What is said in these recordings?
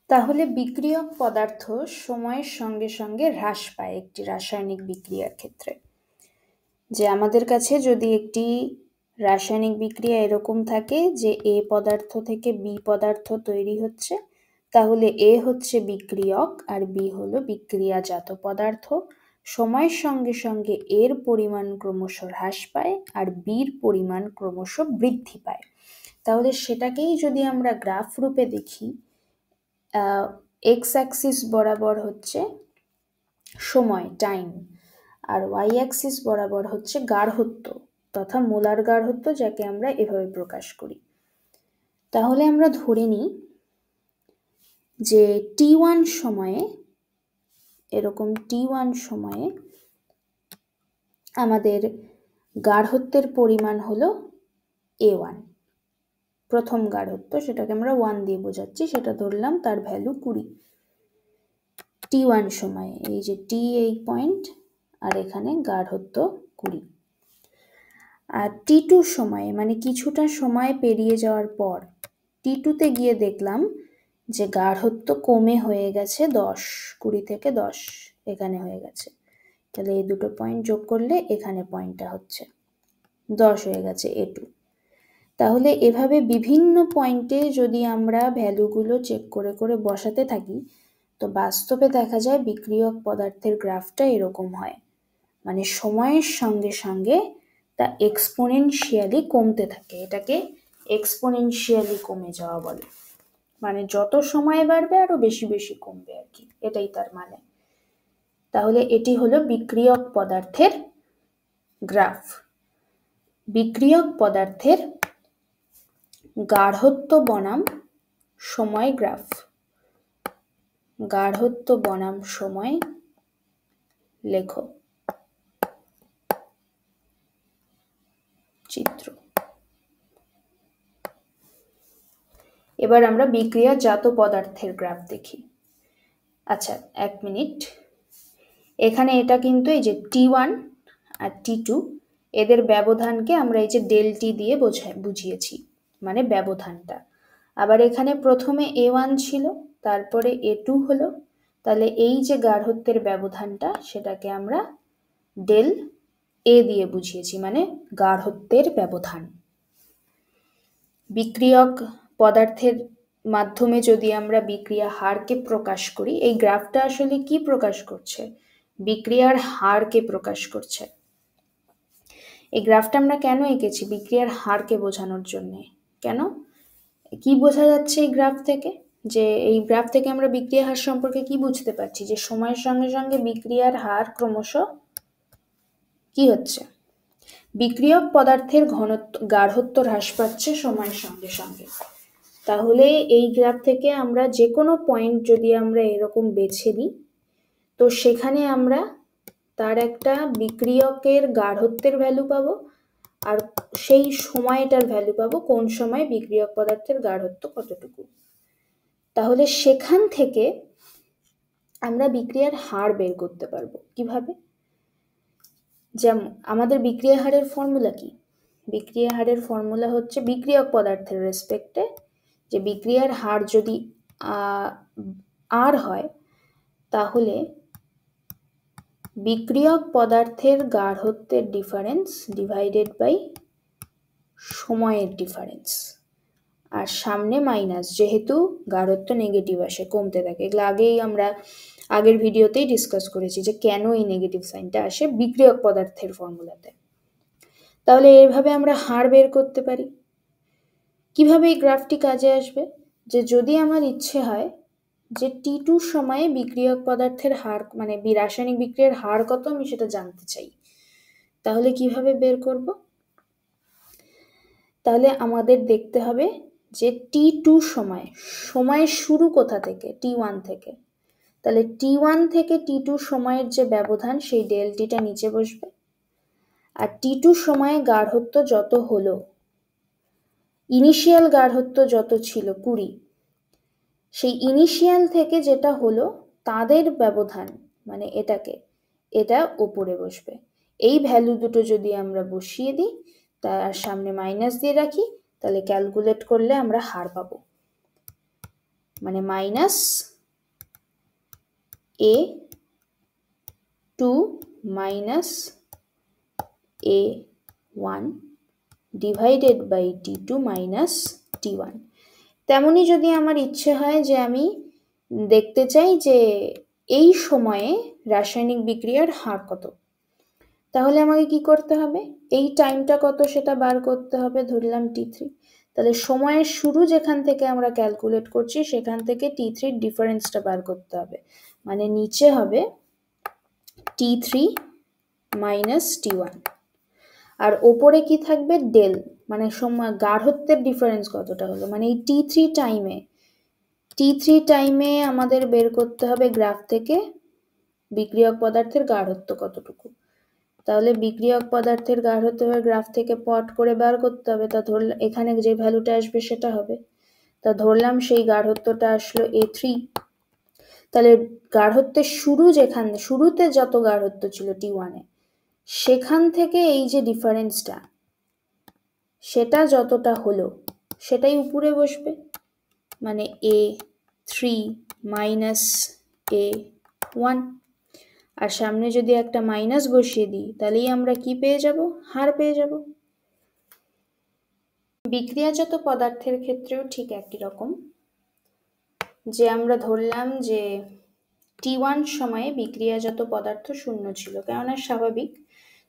তাহলে বিক্রিয়ক পদার্থ সময়ের সঙ্গে সঙ্গে হ্রাস পায় একটি রাসায়নিক বিক্রিয়ার ক্ষেত্রে। যে আমাদের কাছে যদি একটি রাসায়নিক বিক্রিয়া এরকম থাকে যে এ পদার্থ থেকে বি পদার্থ তৈরি হচ্ছে, তাহলে এ হচ্ছে বিক্রিয়ক আর বি হলো বিক্রিয়াজাত পদার্থ। সময়ের সঙ্গে সঙ্গে এর পরিমাণ ক্রমশ হ্রাস পায় আর বির পরিমাণ ক্রমশ বৃদ্ধি পায়। তাহলে সেটাকেই যদি আমরা গ্রাফ রূপে দেখি, এক্স অ্যাক্সিস বরাবর হচ্ছে সময়, টাইম, আর ওয়াই অ্যাক্সিস বরাবর হচ্ছে গার্হস্থ্য তথা মোলার গার্হস্থ্য, যাকে আমরা এভাবে প্রকাশ করি। তাহলে আমরা ধরে নিই যে T1 সময়ে, এরকম T1 সময়ে আমাদের গার্হস্থ্যের পরিমাণ হলো A1, প্রথম গার্হস্থ্য, সেটাকে আমরা 1 দিয়ে বোঝাচ্ছি, সেটা ধরলাম তার ভ্যালু 20 T1 সময়ে। এই যে T এই পয়েন্ট আর এখানে গার্হস্থ্য 20। আর T2 সময়ে মানে কিছুটা সময় পেরিয়ে যাওয়ার পর T2তে গিয়ে দেখলাম যে গার্হস্থ্য কমে হয়ে গেছে 10, 20 থেকে 10 এখানে হয়ে গেছে। তাহলে এই দুটো পয়েন্ট যোগ করলে এখানে পয়েন্টটা হচ্ছে 10 হয়ে গেছে A2। তাহলে এভাবে বিভিন্ন পয়েন্টে যদি আমরা ভ্যালুগুলো চেক করে করে বসাতে থাকি, তো বাস্তবে দেখা যায় বিক্রিয়ক পদার্থের গ্রাফটা এরকম হয়, মানে সময়ের সঙ্গে সঙ্গে তা এক্সপোনেনশিয়ালি কমতে থাকে। এটাকে এক্সপোনেনশিয়ালি কমে যাওয়া বলে, মানে যত সময় বাড়বে আরো বেশি বেশি কমবে আর কি, এটাই তার মানে। তাহলে এটি হলো বিক্রিয়ক পদার্থের গ্রাফ। বিক্রিয়ক পদার্থের গার্হস্থ্য বনাম সময় গ্রাফ। গার্হস্থ্য বনাম সময় লেখো চিত্র। এবার আমরা বিক্রিয়াজাত পদার্থের গ্রাফ দেখি। আচ্ছা, 1 মিনিট। এখানে এটা কিন্তু এই যে T1 আর T2 এদের ব্যবধানকে আমরা এই যে ডেল টি দিয়ে বুঝিয়েছি, মানে ব্যবধানটা। আবার এখানে প্রথমে A1 ছিল, তারপরে A2 হলো, তাহলে এই যে গার্হস্থ্যের ব্যবধানটা সেটাকে আমরা ডেল এ দিয়ে বুঝিয়েছি, মানে গার্হস্থ্যের ব্যবধান। বিক্রিয়ক পদার্থের মাধ্যমে যদি আমরা বিক্রিয়া হারকে প্রকাশ করি, এই গ্রাফটা আসলে কি প্রকাশ করছে? বিক্রিয়ার হারকে প্রকাশ করছে। এই গ্রাফটা আমরা কেন এঁকেছি? বিক্রিয়ার হারকে বোঝানোর জন্য। কেন? কি বোঝা যাচ্ছে এই গ্রাফ থেকে? যে এই গ্রাফ থেকে আমরা বিক্রিয়া হার সম্পর্কে কি বুঝতে পারছি? যে সময়ের সঙ্গে সঙ্গে বিক্রিয়ার হার ক্রমশ কি হচ্ছে? বিক্রিয়ক পদার্থের ঘনত্ব, গার্হস্থ্য হ্রাস পাচ্ছে সময়ের সঙ্গে সঙ্গে। তাহলে এই গ্রাফ থেকে আমরা যে কোনো পয়েন্ট যদি আমরা এরকম বেছে নিই, তো সেখানে আমরা তার একটা বিক্রিয়কের গার্হস্থ্যের ভ্যালু পাবো আর সেই সময়টার ভ্যালু পাবো, কোন সময় বিক্রিয়ক পদার্থের গার্হস্থ্য কতটুকু। তাহলে সেখান থেকে আমরা বিক্রিয়ার হার বের করতে পারবো কিভাবে? যেমন আমাদের বিক্রিয়া হারের ফর্মুলা কি? বিক্রিয়া হারের ফর্মুলা হচ্ছে বিক্রিয়ক পদার্থের রেসপেক্টে যে বিক্রিয়ার হার যদি আর হয়, তাহলে বিক্রিয়ক পদার্থের গার্হস্থ্যের ডিফারেন্স ডিভাইডেড বাই সময়ের ডিফারেন্স, আর সামনে মাইনাস, যেহেতু গার্হস্থ্য নেগেটিভ আসে, কমতে থাকে। এগুলো আমরা আগের ভিডিওতেই ডিসকাস করেছি যে কেন এই নেগেটিভ সাইনটা আসে বিক্রিয়ক পদার্থের ফর্মুলাতে। তাহলে এভাবে আমরা হার বের করতে পারি। কিভাবে এই গ্রাফটি কাজে আসবে? যে যদি আমার ইচ্ছে হয় যে T2 সময়ে বিক্রিয়ক পদার্থের হার, মানে রাসায়নিক বিক্রিয়ার হার কত, আমি সেটা জানতে চাই, তাহলে কিভাবে বের করব? তাহলে আমাদের দেখতে হবে যে T2 সময়ের শুরু কোথা থেকে? T1 থেকে। তাহলে T1 থেকে T2 সময়ের যে ব্যবধান, সেই ডেলটিটা নিচে বসবে। আর T2 সময়ে গার্হস্থ্য যত হলো, ইনিশিয়াল গার্হস্থ্য যত ছিল 20, সেই ইনিশিয়াল থেকে যেটা হলো তাদের ব্যবধান, মানে এটা উপরে বসবে। এই ভ্যালু দুটো যদি আমরা বসিয়ে দিই, তার সামনে মাইনাস দিয়ে রাখি, তাহলে ক্যালকুলেট করলে আমরা হার পাবো। মানে minus A2 minus A1 divided by T2 minus T1। তেমনি যদি আমার ইচ্ছে হয় যে আমি দেখতে চাই যে এই সময়ে রাসায়নিক বিক্রিয়ার হার কত, তাহলে আমাকে কি করতে হবে, এই টাইমটা কত সেটা বার করতে হবে। ধরলাম T3, তাহলে সময়ের শুরু যেখান থেকে আমরা ক্যালকুলেট করছি সেখান থেকে T3 ডিফারেন্সটা বার করতে হবে। মানে নিচে হবে T3 মাইনাস T1, আর ওপরে কি থাকবে ডেল, মানে সময় গাঢ়ত্বের ডিফারেন্স কতটা হলো, মানে এই T3 টাইমে আমাদের বের করতে হবে গ্রাফ থেকে বিক্রিয়ক পদার্থের গাঢ়ত্ব কতটুকু। তাহলে বিক্রিয়ক পদার্থের গাঢ়ত্ব গ্রাফ থেকে পট করে বার করতে হবে। তা ধরলাম এখানে যে ভ্যালুটা আসবে সেটা হবে, তা ধরলাম সেই গাঢ়ত্বটা আসলো A3। তাহলে গাঢ়ত্বের শুরুতে যত গাঢ়ত্ব ছিল T1 এ, সেখান থেকে এই যে ডিফারেন্সটা সেটা যতটা হলো সেটাই উপরে বসবে, মানে A3 মাইনাস A1। আর সামনে যদি একটা মাইনাস বসিয়ে দিই তাহলেই আমরা কি পেয়ে যাব, হার পেয়ে যাব। বিক্রিয়াজাত পদার্থের ক্ষেত্রেও ঠিক একই রকম, যে আমরা ধরলাম যে T1 সময়ে বিক্রিয়াজাত পদার্থ শূন্য ছিল, কেননা স্বাভাবিক,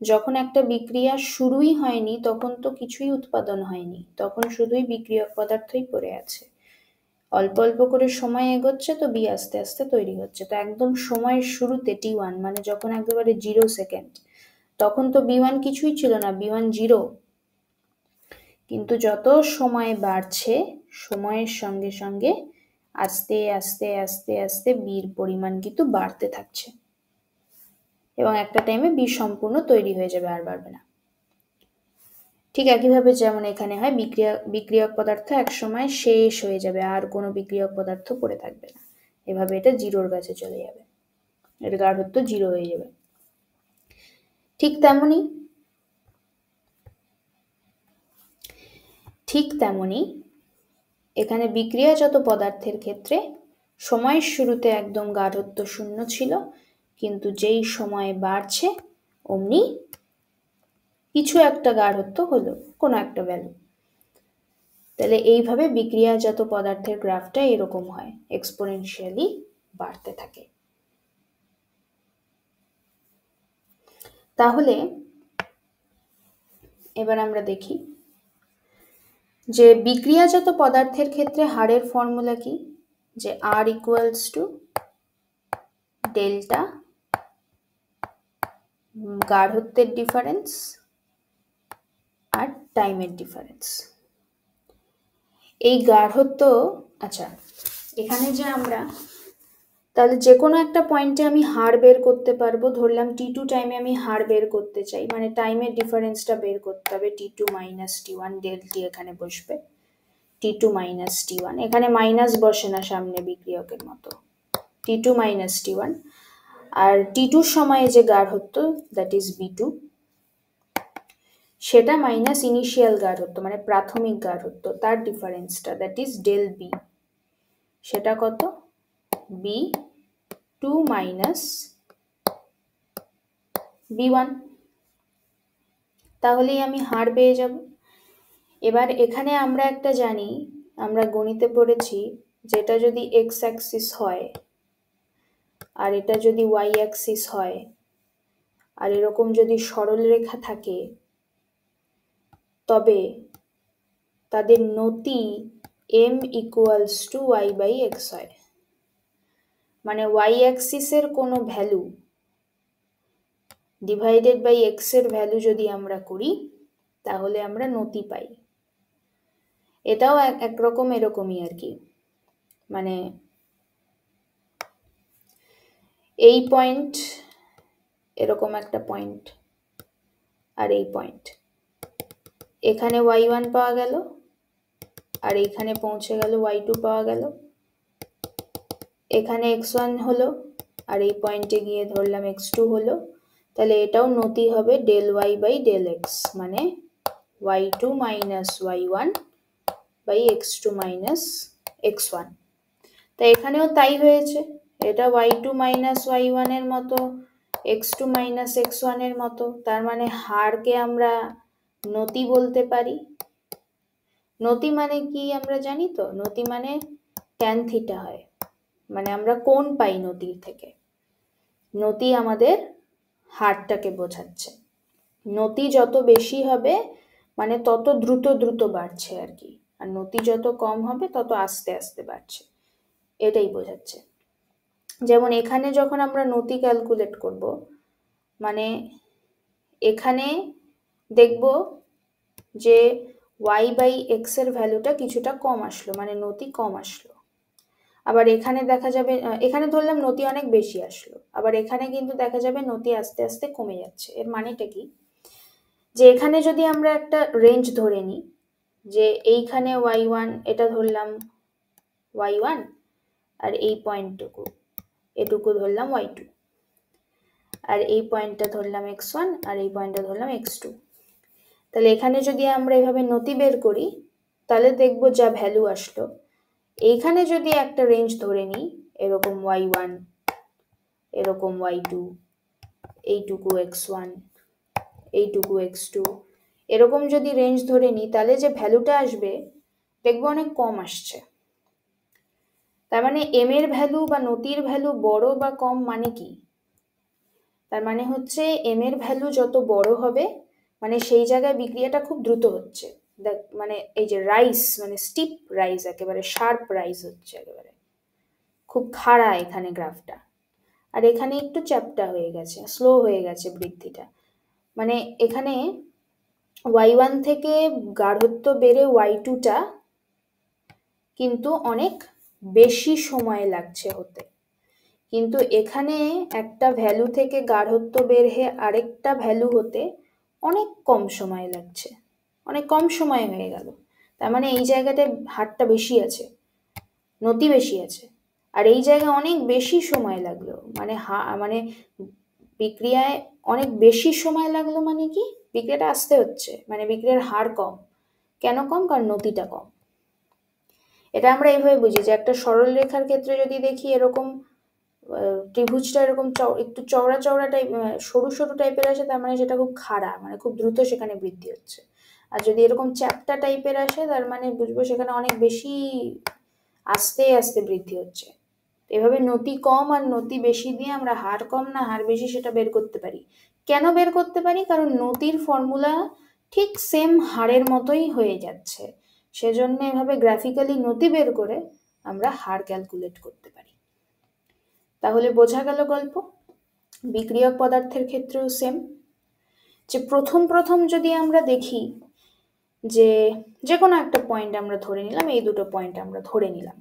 যখন একটা বিক্রিয়া শুরুই হয়নি তখন তো কিছুই উৎপাদন হয়নি, তখন শুধুই বিক্রিয়ক পদার্থই পড়ে আছে। অল্প অল্প করে সময় এগোচ্ছে তো বি আস্তে আস্তে তৈরি হচ্ছে। তো একদম সময়ের শুরুতে T1 মানে যখন একেবারে 0 সেকেন্ড, তখন তো B1 কিছুই ছিল না, B1 0। কিন্তু যত সময় বাড়ছে সময়ের সঙ্গে সঙ্গে আস্তে আস্তে আস্তে আস্তে বির পরিমাণ কিন্তু বাড়তে থাকছে, এবং একটা টাইমে বি সম্পূর্ণ তৈরি হয়ে যাবে, আর বাড়বে না। ঠিক একইভাবে যেমন এখানে হয়, বিক্রিয়ক পদার্থ এক সময় শেষ হয়ে যাবে, আর কোনো বিক্রিয়ক পদার্থ পড়ে থাকবে না, এভাবে এটা জিরোর কাছে চলে যাবে, এর গাঢ়ত্ব 0 হয়ে যাবে। ঠিক তেমনি এখানে বিক্রিয়াজাত পদার্থের ক্ষেত্রে সময়ের শুরুতে একদম গাঢ়ত্ব 0 ছিল, কিন্তু যেই সময় বাড়ছে অমনি কিছু একটা গাঢ়ত্ব হলো, কোনো একটা ভ্যালু। তাহলে এইভাবে বিক্রিয়াজাত পদার্থের গ্রাফটা এরকম হয়, এক্সপোনেনশিয়ালি বাড়তে থাকে। তাহলে এবার আমরা দেখি যে বিক্রিয়াজাত পদার্থের ক্ষেত্রে হারের ফর্মুলা কি, যে R ইকুয়ালস টু ডেল্টা গাঢ়ত্বের ডিফারেন্স আর টাইমের ডিফারেন্স। এই গাঢ়ত্ব, আচ্ছা এখানে যে আমরা তাহলে যে কোনো একটা পয়েন্টে আমি হার বের করতে পারবো। ধরলাম T2 টাইমে আমি হার বের করতে চাই, মানে টাইমের ডিফারেন্সটা বের করতে হবে, T2 minus T1 del T এখানে বসবে, T2 মাইনাস T1, এখানে মাইনাস বসে না সামনে বিক্রিয়কের মতো, T2 মাইনাস T1। আর T2 সময়ে যে গাঢ়ত্ব দ্যাট ইজ B2, সেটা মাইনাস ইনিশিয়াল গাঢ়ত্ব মানে প্রাথমিক গাঢ়ত্ব, তার ডিফারেন্সটা দ্যাট ইজ ডেল B, সেটা কত B2 মাইনাস B1। তাহলেই আমি হার পেয়ে যাব। এবার এখানে আমরা একটা জানি, আমরা গণিতে পড়েছি, যেটা যদি x অ্যাক্সিস হয় আর এটা যদি y অ্যাক্সিস হয়, আর এরকম যদি সরল রেখা থাকে, তবে তাদের নতি m equals to y by x হয়। মানে y অ্যাক্সিসের কোনো ভ্যালু ডিভাইডেড বাই x এর ভ্যালু যদি আমরা করি তাহলে আমরা নতি পাই। এটাও একরকম এরকমই আর কি, মানে এই পয়েন্ট এরকম একটা পয়েন্ট আর এই পয়েন্ট, এখানে y1 পাওয়া গেল আর এইখানে পৌঁছে গেল y2 পাওয়া গেল, এখানে x1 হলো আর এই পয়েন্টে গিয়ে ধরলাম x2 হলো, তাহলে এটাও নতি হবে del y by del x, মানে y2 minus y1 by x2 minus x1। তো এখানেও তাই হয়েছে, এটা y2 মাইনাস y1 এর মতো, x2 মাইনাস x1 এর মতো, তার মানে হারকে আমরা নতি বলতে পারি। নতি মানে কি আমরা জানি তো, নতি মানে ট্যান থিটা হয়, মানে আমরা কোণ পাই নতির থেকে। নতি আমাদের হারটাকে বোঝাচ্ছে। নতি যত বেশি হবে মানে তত দ্রুত দ্রুত বাড়ছে আর কি, আর নতি যত কম হবে তত আস্তে আস্তে বাড়ছে, এটাই বোঝাচ্ছে। যেমন এখানে যখন আমরা নতি ক্যালকুলেট করব, মানে এখানে দেখব যে y বাই এক্স এর ভ্যালুটা কিছুটা কম আসলো, মানে নতি কম আসলো। আবার এখানে দেখা যাবে, এখানে ধরলাম নতি অনেক বেশি আসলো, আবার এখানে কিন্তু দেখা যাবে নতি আস্তে আস্তে কমে যাচ্ছে। এর মানেটা কি, যে এখানে যদি আমরা একটা রেঞ্জ ধরে নিই, যে এইখানে y1 এটা ধরলাম y1, আর এই পয়েন্টটুকু এটুকু ধরলাম y2, আর এই পয়েন্টটা ধরলাম x1, আর এই পয়েন্টটা ধরলাম x2। তাহলে এখানে যদি আমরা এভাবে নতি বের করি, তাহলে দেখব যা ভ্যালু আসলো, এইখানে যদি একটা রেঞ্জ ধরে নিই, এরকম y1, এরকম y2, এইটুকু x1, এইটুকু x2, এরকম যদি রেঞ্জ ধরে নিই, তাহলে যে ভ্যালুটা আসবে দেখবো অনেক কম আসছে। তার মানে m এর ভ্যালু বা নতির ভ্যালু বড় বা কম মানে কি, তার মানে হচ্ছে m এর ভ্যালু যত বড় হবে মানে সেই জায়গায় বিক্রিয়াটা খুব দ্রুত হচ্ছে। মানে এই যে রাইজ, মানে স্টিপ রাইজ, একেবারে শার্প রাইজ হচ্ছে, একেবারে খুব খাড়া এখানে গ্রাফটা। আর এখানে একটু চ্যাপ্টা হয়ে গেছে, স্লো হয়ে গেছে বৃদ্ধিটা। মানে এখানে y1 থেকে গাঢ়ত্ব বেড়ে y2টা কিন্তু অনেক বেশি সময় লাগছে হতে, কিন্তু এখানে একটা ভ্যালু থেকে গাঢ়ত্ব বের হয়ে আরেকটা ভ্যালু হতে অনেক কম সময় লাগছে, অনেক কম সময় হয়ে গেল। তার মানে এই জায়গাটায় হারটা বেশি আছে, নতি বেশি আছে, আর এই জায়গায় অনেক বেশি সময় লাগলো, মানে মানে বিক্রিয়ায় অনেক বেশি সময় লাগলো, মানে কি বিক্রিয়াটা আসতে হচ্ছে, মানে বিক্রিয়ার হার কম। কেন কম, কারণ নতিটা কম। এটা আমরা এইভাবে বুঝি যে একটা সরল রেখার ক্ষেত্রে যদি দেখি এরকম ত্রিভুজটা এরকম একটু চওড়া চওড়া টাইপ, সরু সরু টাইপের আসে, তার মানে সেটা খুব খাড়া, মানে খুব দ্রুত সেখানে বৃদ্ধি হচ্ছে। আর যদি এরকম চ্যাপ্টা টাইপের আসে, তার মানে বুঝবো সেখানে অনেক বেশি আস্তে আস্তে বৃদ্ধি হচ্ছে। এভাবে নতি কম আর নতি বেশি দিয়ে আমরা হার কম না হার বেশি সেটা বের করতে পারি। কেন বের করতে পারি, কারণ নতির ফর্মুলা ঠিক সেম হারের মতোই হয়ে যাচ্ছে, সেজন্য এভাবে গ্রাফিক্যালি নতি বের করে আমরা হার ক্যালকুলেট করতে পারি। তাহলে বোঝা গেল গল্প। বিক্রিয়ক পদার্থের ক্ষেত্রেও সেম, যে প্রথম প্রথম যদি আমরা দেখি যে যে কোনো একটা পয়েন্ট আমরা ধরে নিলাম, এই দুটো পয়েন্ট আমরা ধরে নিলাম,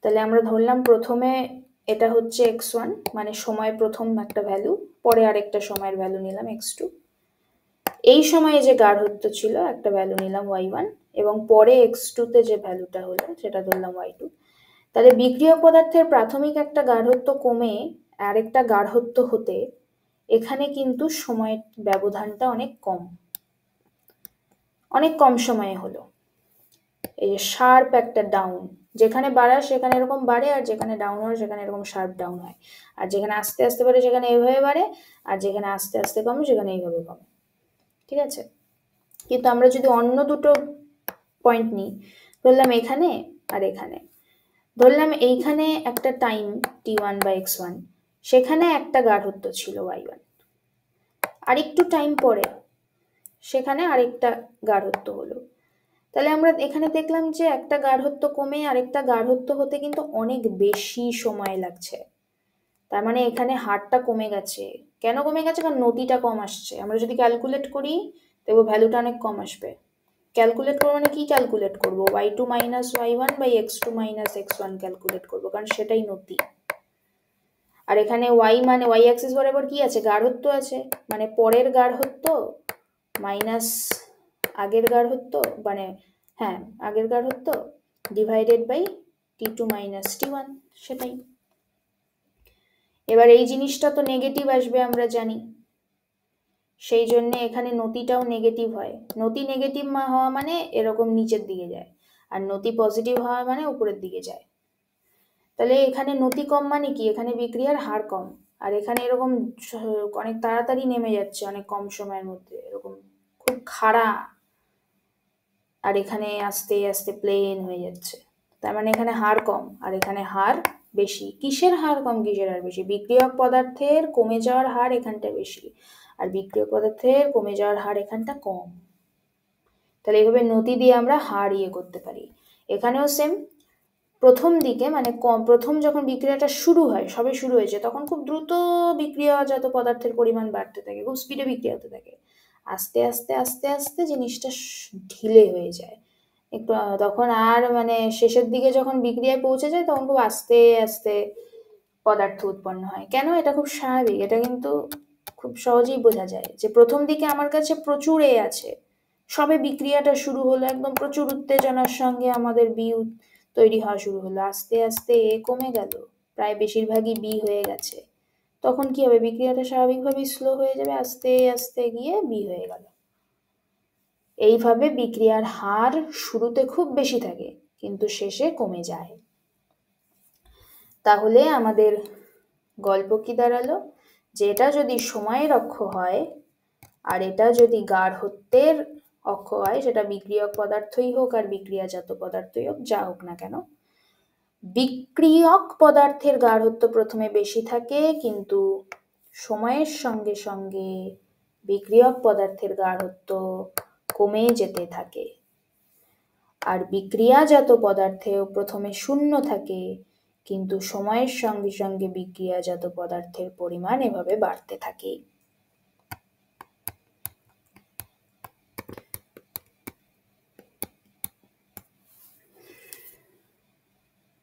তাহলে আমরা ধরলাম প্রথমে এটা হচ্ছে x1, মানে সময় প্রথম একটা ভ্যালু, পরে আরেকটা সময়ের ভ্যালু নিলাম x2, এই সময়ে যে গাঢ়ত্ব ছিল একটা ভ্যালু নিলাম y1, এবং পরে x2তে যে ভ্যালুটা হলো সেটা ধরলাম y2। তাহলে বিক্রিয়ক পদার্থের প্রাথমিক একটা গাঢ়ত্ব কমে আরেকটা গাঢ়ত্ব হতে এখানে কিন্তু সময়ের ব্যবধানটা অনেক কম, অনেক কম সময়ে হলো। এই যে শার্প একটা ডাউন, যেখানে বাড়ায় সেখানে এরকম বাড়ে, আর যেখানে ডাউন হয় সেখানে এরকম শার্প ডাউন হয়, আর যেখানে আস্তে আস্তে বাড়ে সেখানে এইভাবে বাড়ে, আর যেখানে আস্তে আস্তে কমে সেখানে এইভাবে কমে। ঠিক আছে, কিন্তু আমরা যদি অন্য দুটো পয়েন্ট নিই, ধরলাম এখানে আর এখানে, ধরলাম এইখানে একটা টাইম t1 বা x1, সেখানে একটা গাঢ়ত্ব ছিল y1, আর একটু টাইম পরে সেখানে আরেকটা গাঢ়ত্ব হলো। তাহলে আমরা এখানে দেখলাম যে একটা গাঢ়ত্ব কমে আরেকটা গাঢ়ত্ব হতে কিন্তু অনেক বেশি সময় লাগছে, তার মানে এখানে হারটা কমে গেছে। কেন কমে গেছে, কারণ নতিটা কম আসছে। আমরা যদি ক্যালকুলেট করি দেখবো ভ্যালুটা অনেক কম আসবে। ক্যালকুলেট করবো মানে কি ক্যালকুলেট করবো, y2 minus y1 by x2 minus x1 calculate করবো, কারণ সেটাই নতি। আর এখানে y মানে y অ্যাক্সিস বরাবর কি আছে, গাঢ়ত্ব আছে, মানে পরের গাঢ়ত্ব মাইনাস আগের গাঢ়ত্ব, মানে হ্যাঁ আগের গাঢ়ত্ব divided by t2 minus t1, সেটাই। এবার এই জিনিসটা তো নেগেটিভ আসবে আমরা জানি, সেই জন্য এখানে নতিটাও নেগেটিভ হয়। নতি নেগেটিভ হওয়া মানে এরকম নিচের দিকে যায়, আর নতি পজিটিভ হওয়া মানে উপরের দিকে যায়। তাহলে এখানে নতি কম মানে কি, এখানে বিক্রিয়ার হার কম, আর এখানে এরকম অনেক তাড়াতাড়ি নেমে যাচ্ছে অনেক কম সময়ের মধ্যে, এরকম খুব খাড়া, আর এখানে আস্তে আস্তে প্লেন হয়ে যাচ্ছে। তার মানে এখানে হার কম আর এখানে হার বেশি। কিসের হার কম, কিসের হার বেশি? বিক্রিয়ক পদার্থের কমে যাওয়ার হার এখানটা বেশি, আর বিক্রিয়ক পদার্থের কমে যাওয়ার হার এখানটা কম। তাহলে এইভাবে নতি দিয়ে আমরা হার ইয়ে করতে পারি। এখানেও সেম, প্রথম দিকে মানে প্রথম যখন বিক্রিয়াটা শুরু হয়, সবে শুরু হয়েছে, তখন খুব দ্রুত বিক্রিয়াজাত পদার্থের পরিমাণ বাড়তে থাকে, খুব স্পিডে বিক্রিয়া হতে থাকে। আস্তে আস্তে আস্তে আস্তে জিনিসটা ঢিলে হয়ে যায় একটু, তখন আর মানে শেষের দিকে যখন বিক্রিয়ায় পৌঁছে যায় তখন খুব আস্তে আস্তে পদার্থ উৎপন্ন হয়। কেন? এটা খুব স্বাভাবিক, এটা কিন্তু খুব সহজেই বোঝা যায় যে প্রথম দিকে আমার কাছে প্রচুর এ আছে, সবে বিক্রিয়াটা শুরু হলো, একদম প্রচুর উত্তেজনার সঙ্গে আমাদের বি তৈরি হওয়া শুরু হলো, আস্তে আস্তে এ কমে গেল, প্রায় বেশিরভাগই বি হয়ে গেছে। তখন কি হবে? বিক্রিয়াটা স্বাভাবিকভাবেই স্লো হয়ে যাবে, আস্তে আস্তে গিয়ে বি হয়ে গেল। এইভাবে বিক্রিয়ার হার শুরুতে খুব বেশি থাকে কিন্তু শেষে কমে যায়। তাহলে আমাদের গল্প কি দাঁড়ালো? যে এটা যদি সময়ের অক্ষ হয় আর এটা যদি গাঢ়ত্বের অক্ষ হয়, সেটা বিক্রিয়ক পদার্থই হোক আর বিক্রিয়াজাত পদার্থই হোক, যা হোক না কেন, বিক্রিয়ক পদার্থের গাঢ়ত্ব প্রথমে বেশি থাকে, কিন্তু সময়ের সঙ্গে সঙ্গে বিক্রিয়ক পদার্থের গাঢ়ত্ব কমে যেতে থাকে। আর বিক্রিয়াজাত পদার্থেও প্রথমে শূন্য থাকে, কিন্তু সময়ের সঙ্গে সঙ্গে বিক্রিয়াজাত পদার্থের পরিমাণ এভাবে বাড়তে থাকে।